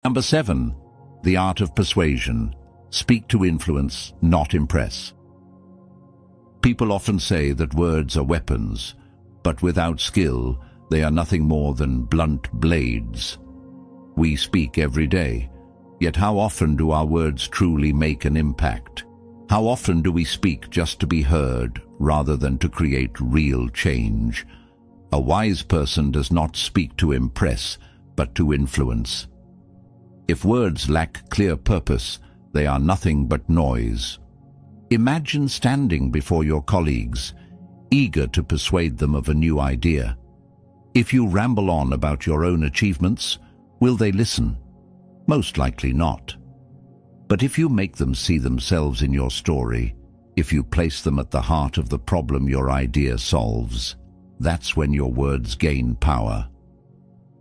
Number 7. The art of persuasion. Speak to influence, not impress. People often say that words are weapons, but without skill, they are nothing more than blunt blades. We speak every day, yet how often do our words truly make an impact? How often do we speak just to be heard, rather than to create real change? A wise person does not speak to impress, but to influence. If words lack clear purpose, they are nothing but noise. Imagine standing before your colleagues, eager to persuade them of a new idea. If you ramble on about your own achievements, will they listen? Most likely not. But if you make them see themselves in your story, if you place them at the heart of the problem your idea solves, that's when your words gain power.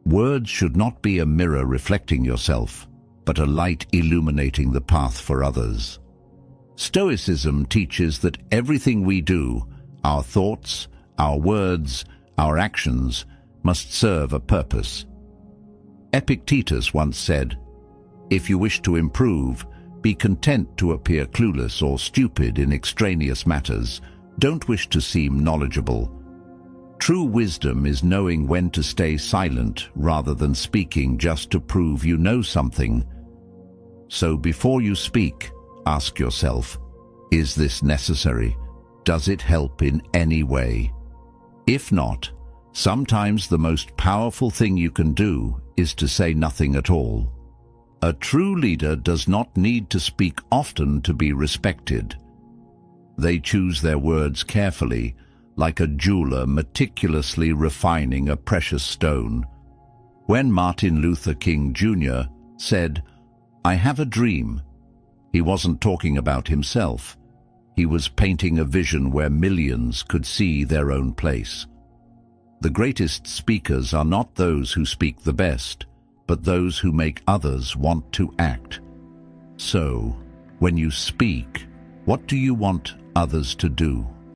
Words should not be a mirror reflecting yourself, but a light illuminating the path for others. Stoicism teaches that everything we do, our thoughts, our words, our actions, must serve a purpose. Epictetus once said, "If you wish to improve, be content to appear clueless or stupid in extraneous matters. Don't wish to seem knowledgeable." True wisdom is knowing when to stay silent rather than speaking just to prove you know something. So before you speak, ask yourself, is this necessary? Does it help in any way? If not, sometimes the most powerful thing you can do is to say nothing at all. A true leader does not need to speak often to be respected. They choose their words carefully, like a jeweler meticulously refining a precious stone. When Martin Luther King Jr. said, "I have a dream," he wasn't talking about himself. He was painting a vision where millions could see their own place. The greatest speakers are not those who speak the best, but those who make others want to act. So, when you speak, what do you want others to do?